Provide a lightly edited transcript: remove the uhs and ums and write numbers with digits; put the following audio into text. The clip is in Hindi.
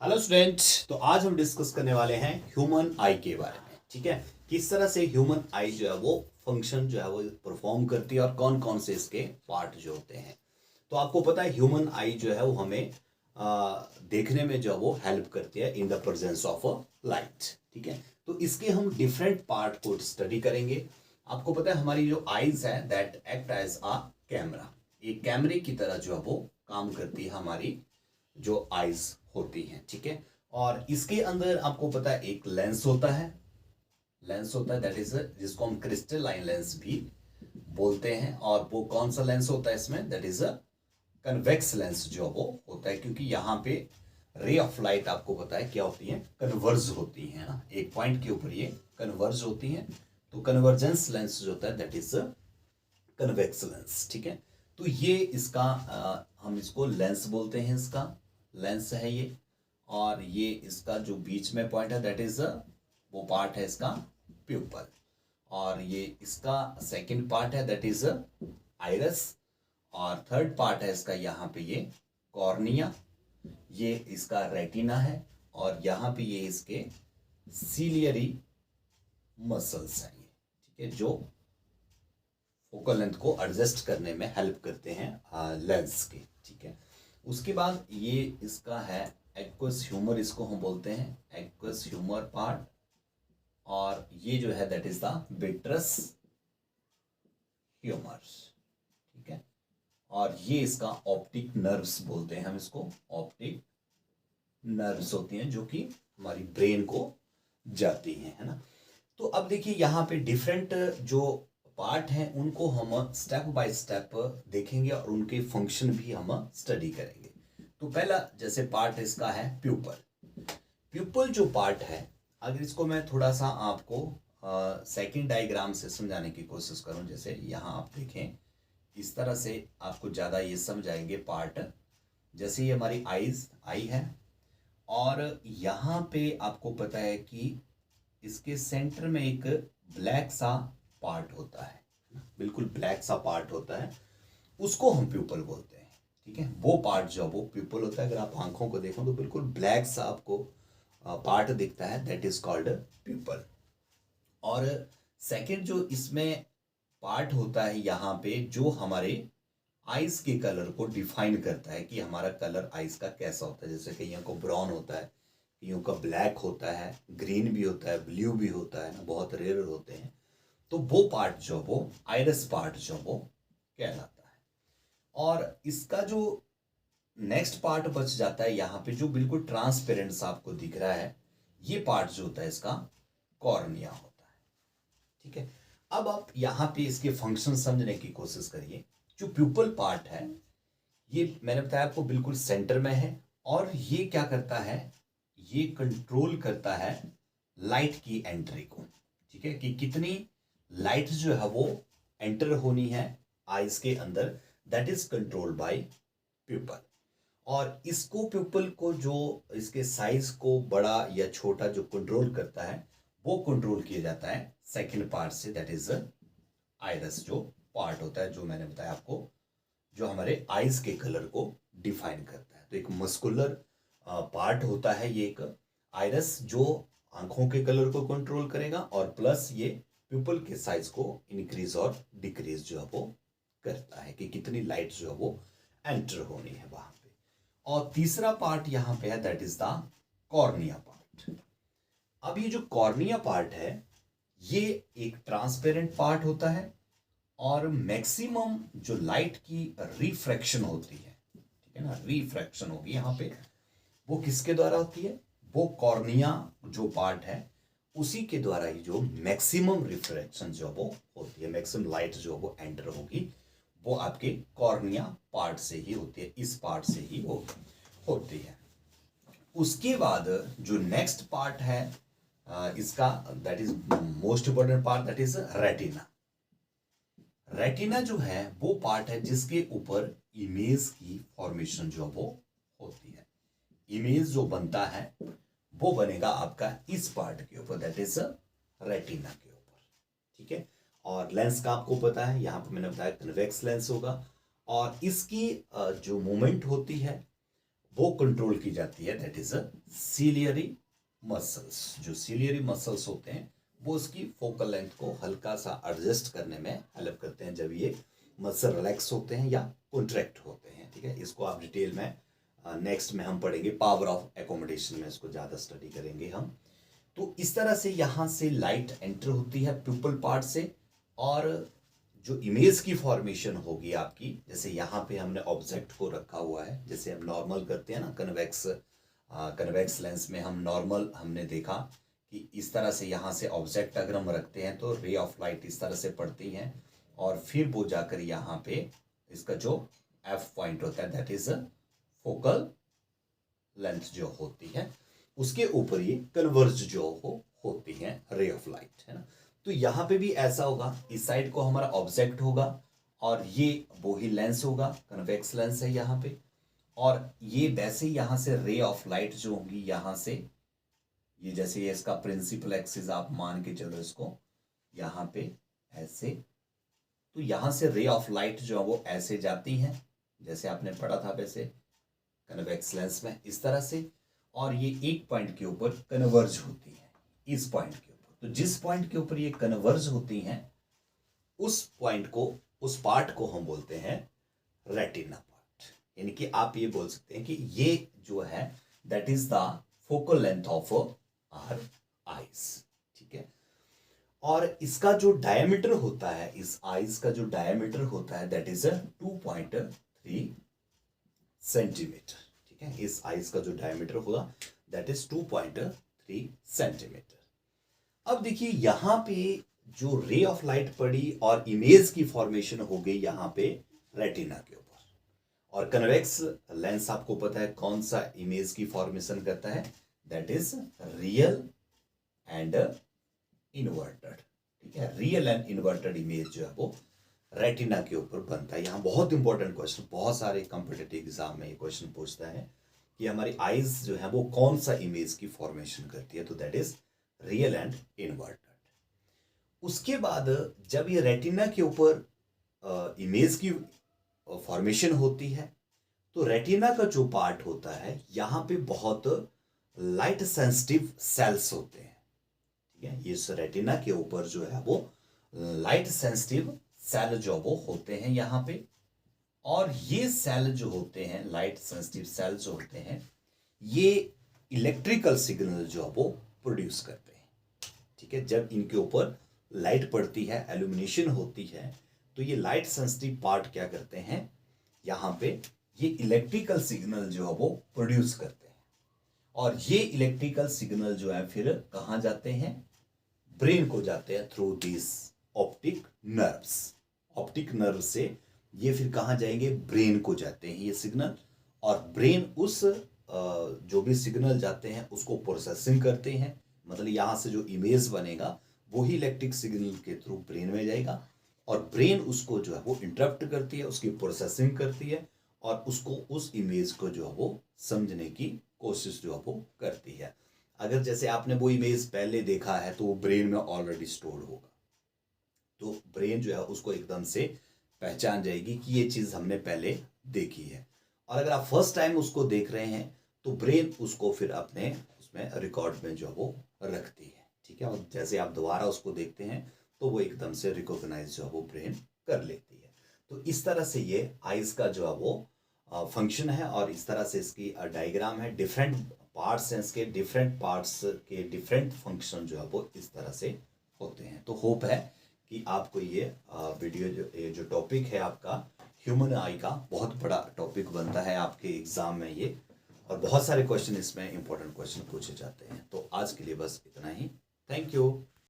Hello students. तो आज हम डिस्कस करने वाले हैं ह्यूमन आई के बारे में। ठीक है, किस तरह से ह्यूमन आई जो है वो फंक्शन जो है वो परफॉर्म करती है और कौन कौन से इसके पार्ट जो होते हैं। तो आपको पता है ह्यूमन आई जो है वो हमें देखने में जो है वो हेल्प करती है in the presence of a light. ठीक है, तो इसके हम डिफरेंट पार्ट को स्टडी करेंगे। आपको पता है हमारी जो आईज है that act as a camera, एक कैमरे की तरह जो है वो काम करती है हमारी जो आईज होती हैं। ठीक है, और इसके अंदर आपको पता है एक लेंस होता है, दैट इज जिसको हम क्रिस्टलाइन लेंस भी बोलते हैं। और वो कौन सा लेंस होता है इसमें, that is a convex lens जो वो होता है, क्योंकि यहाँ पे रे ऑफ लाइट आपको पता है क्या होती है, कन्वर्ज होती है ना, एक पॉइंट के ऊपर ये कन्वर्ज होती हैं। तो कन्वर्जेंस लेंस जो होता है दैट इज कन्वेक्स लेंस। ठीक है, तो ये इसका हम इसको लेंस बोलते हैं, इसका लेंस है ये। और ये इसका जो बीच में पॉइंट है दैट इज वो पार्ट है इसका प्यूपल। और ये इसका सेकंड पार्ट है दैट इज आइरस। और थर्ड पार्ट है इसका यहाँ पे ये कॉर्निया, ये इसका रेटिना है। और यहाँ पे ये इसके सीलियरी मसल्स हैं ये। ठीक है, जो फोकल लेंथ को एडजस्ट करने में हेल्प करते हैं लेंस के। ठीक है, उसके बाद ये इसका है एक्वस ह्यूमर, इसको हम बोलते हैं एक्वस ह्यूमर पार्ट। और ये जो है that is the vitreous humour. ठीक है, और ये इसका ऑप्टिक नर्व्स बोलते हैं हम इसको, ऑप्टिक नर्व्स होती हैं जो कि हमारी ब्रेन को जाती हैं, है ना। तो अब देखिए यहाँ पे डिफरेंट जो पार्ट हैं उनको हम स्टेप बाय स्टेप देखेंगे और उनके फंक्शन भी हम स्टडी करेंगे। तो पहला जैसे पार्ट इसका है प्यूपल। प्यूपल जो पार्ट है, अगर इसको मैं थोड़ा सा आपको सेकंड डायग्राम से समझाने की कोशिश करूं, जैसे यहाँ आप देखें इस तरह से आपको ज़्यादा ये समझ आएंगे पार्ट। जैसे ये हमारी आई है, और यहाँ पे आपको पता है कि इसके सेंटर में एक ब्लैक सा पार्ट होता है, बिल्कुल ब्लैक सा पार्ट होता है, उसको हम प्यूपल बोलते हैं। ठीक है, वो पार्ट जो वो प्यूपल होता है, अगर आप आंखों को देखो तो बिल्कुल ब्लैक सा आपको पार्ट दिखता है, दैट इज कॉल्ड प्यूपल। और सेकंड जो इसमें पार्ट होता है यहाँ पे, जो हमारे आइस के कलर को डिफाइन करता है कि हमारा कलर आइस का कैसा होता है। जैसे कईयों को ब्राउन होता है, कईयों का ब्लैक होता है, ग्रीन भी होता है, ब्लू भी होता है ना, बहुत रेयर होते हैं। तो वो पार्ट जो वो आइरस पार्ट जो वो कहलाता है। और इसका जो नेक्स्ट पार्ट बच जाता है यहाँ पे, जो बिल्कुल ट्रांसपेरेंट सा आपको दिख रहा है, ये पार्ट जो होता है इसका कॉर्निया होता है। ठीक है, अब आप यहाँ पे इसके फंक्शन समझने की कोशिश करिए। जो प्यूपल पार्ट है, ये मैंने बताया आपको बिल्कुल सेंटर में है, और ये क्या करता है, ये कंट्रोल करता है लाइट की एंट्री को। ठीक है, कि कितनी लाइट जो है वो एंटर होनी है आइज के अंदर, that is controlled by pupil. और इसको प्यूपल को, जो इसके साइज को बड़ा या छोटा जो कंट्रोल करता है, वो कंट्रोल किया जाता है सेकंड पार्ट से, दैट इज आइरस जो पार्ट होता है, जो मैंने बताया आपको, जो हमारे आइज के कलर को डिफाइन करता है। तो एक मस्कुलर पार्ट होता है ये एक आइरस, जो आंखों के कलर को कंट्रोल करेगा, और प्लस ये प्यूपल के साइज को इंक्रीज और डिक्रीज जो है वो करता है, कि कितनी लाइट जो है वो एंटर होनी है वहां पे। और तीसरा पार्ट यहाँ पे है that is the cornea part. अब ये जो कॉर्निया पार्ट है, ये एक ट्रांसपेरेंट पार्ट होता है, और मैक्सिमम जो लाइट की रिफ्रैक्शन होती है, ठीक है ना, रिफ्रैक्शन होगी यहाँ पे, वो किसके द्वारा होती है, वो कॉर्निया जो पार्ट है उसी के द्वारा ही जो मैक्सिमम रिफ्रैक्शन जो वो होती है, मैक्सिमम लाइट जो वो एंटर होगी, वो आपके कॉर्निया पार्ट से ही होती है, इस पार्ट से ही वो होती है। उसके बाद जो नेक्स्ट पार्ट है इसका, that is most important part, that is retina. Retina जो है वो पार्ट है जिसके ऊपर इमेज की फॉर्मेशन जो वो होती है। इमेज जो बनता है वो बनेगा आपका इस पार्ट के ऊपर, दैट इज रेटिना के ऊपर। ठीक है, और लेंस का आपको पता है, यहाँ पे मैंने बताया कन्वेक्स लेंस होगा, और इसकी जो मूवमेंट होती है वो कंट्रोल की जाती है, that is a ciliary muscles. जो सीलियरी मसल्स होते हैं वो उसकी फोकल लेंथ को हल्का सा एडजस्ट करने में हेल्प करते हैं जब ये मसल रिलैक्स होते हैं या कॉन्ट्रैक्ट होते हैं। ठीक है, इसको आप डिटेल में नेक्स्ट में हम पढ़ेंगे, पावर ऑफ एकोमोडेशन में इसको ज़्यादा स्टडी करेंगे हम। तो इस तरह से यहाँ से लाइट एंटर होती है प्यूपल पार्ट से, और जो इमेज की फॉर्मेशन होगी आपकी, जैसे यहाँ पे हमने ऑब्जेक्ट को रखा हुआ है, जैसे हम नॉर्मल करते हैं ना, कन्वेक्स लेंस में हम नॉर्मल हमने देखा कि इस तरह से यहाँ से ऑब्जेक्ट अगर हम रखते हैं तो रे ऑफ लाइट इस तरह से पड़ती है, और फिर वो जाकर यहाँ पे इसका जो एफ पॉइंट होता है दैट इज फोकल लेंथ जो होती है, उसके ऊपर ये कन्वर्ज जो होती है रे ऑफ लाइट, है ना। तो यहाँ पे भी ऐसा होगा, इस साइड को हमारा ऑब्जेक्ट होगा और ये वो ही लेंस होगा, कन्वेक्स लेंस है यहाँ पे, और ये वैसे यहाँ से रे ऑफ लाइट जो होंगी यहाँ से, ये जैसे ये इसका प्रिंसिपल एक्सिस आप मान के चलो इसको यहाँ पे ऐसे, तो यहाँ से रे ऑफ लाइट जो है वो ऐसे जाती हैं, जैसे आपने पढ़ा था वैसे कन्वेक्स लेंस में इस तरह से, और ये एक पॉइंट के ऊपर कन्वर्ज होती है इस पॉइंट के ऊपर। तो जिस पॉइंट के ऊपर ये कन्वर्ज होती हैं उस पॉइंट को, उस पार्ट को हम बोलते हैं रेटिना पार्ट। यानी कि आप ये बोल सकते हैं कि ये जो है that is the focal length of our eyes. ठीक है, और इसका जो डायमीटर होता है, इस आईज का जो डायमीटर होता है दैट इज 2.3 सेंटीमीटर। ठीक है, इस आईज का जो डायमीटर होगा दैट इज 2.3 सेंटीमीटर। अब देखिए यहाँ पे जो रे ऑफ लाइट पड़ी और इमेज की फॉर्मेशन हो गई यहाँ पे रेटिना के ऊपर, और कन्वेक्स लेंस आपको पता है कौन सा इमेज की फॉर्मेशन करता है, that is real and inverted. ठीक है, रियल एंड इन्वर्टेड इमेज जो है वो रेटिना के ऊपर बनता है। यहाँ बहुत इंपॉर्टेंट क्वेश्चन, बहुत सारे कॉम्पिटिटिव एग्जाम में ये क्वेश्चन पूछता है कि हमारी आईज जो है वो कौन सा इमेज की फॉर्मेशन करती है, तो that is real and inverted. उसके बाद जब ये रेटिना के ऊपर इमेज की फॉर्मेशन होती है तो रेटिना का जो पार्ट होता है यहाँ पे बहुत लाइट सेंसिटिव सेल्स होते हैं। ठीक है, इस रेटिना के ऊपर जो है वो लाइट सेंसिटिव सेल जो वो होते हैं यहाँ पे, और ये सेल जो होते हैं, लाइट सेंसिटिव सेल जो होते हैं, ये इलेक्ट्रिकल सिग्नल जो वो प्रोड्यूस करते हैं। ठीक है, जब इनके ऊपर लाइट पड़ती है, एल्यूमिनेशन होती है, तो ये लाइट सेंसिटिव पार्ट क्या करते हैं, यहाँ पे ये इलेक्ट्रिकल सिग्नल जो है वो प्रोड्यूस करते हैं, और ये इलेक्ट्रिकल सिग्नल जो है फिर कहाँ जाते हैं, ब्रेन को जाते हैं through this optic nerves. Optic nerve से ये फिर कहाँ जाएंगे, ब्रेन को जाते हैं ये सिग्नल, और ब्रेन उस जो भी सिग्नल जाते हैं उसको प्रोसेसिंग करते हैं। मतलब यहाँ से जो इमेज बनेगा वही इलेक्ट्रिक सिग्नल के थ्रू ब्रेन में जाएगा, और ब्रेन उसको जो है वो इंटरप्ट करती है, उसकी प्रोसेसिंग करती है, और उसको उस इमेज को जो है वो समझने की कोशिश जो है वो करती है। अगर जैसे आपने वो इमेज पहले देखा है तो वो ब्रेन में ऑलरेडी स्टोर्ड होगा, तो ब्रेन जो है उसको एकदम से पहचान जाएगी कि ये चीज़ हमने पहले देखी है। और अगर आप फर्स्ट टाइम उसको देख रहे हैं तो ब्रेन उसको फिर अपने उसमें रिकॉर्ड में जो वो रखती है। ठीक है, और जैसे आप दोबारा उसको देखते हैं तो वो एकदम से रिकॉग्नाइज जो है वो ब्रेन कर लेती है। तो इस तरह से ये आइज का जो है वो फंक्शन है, और इस तरह से इसकी डायग्राम है, डिफरेंट पार्ट्स हैं इसके, डिफरेंट पार्ट्स के डिफरेंट फंक्शन जो है वो इस तरह से होते हैं। तो होप है कि आपको ये वीडियो जो टॉपिक है आपका ह्यूमन आई का बहुत बड़ा टॉपिक बनता है आपके एग्जाम में ये, और बहुत सारे क्वेश्चन इसमें इंपॉर्टेंट क्वेश्चन पूछे जाते हैं। तो आज के लिए बस इतना ही, थैंक यू।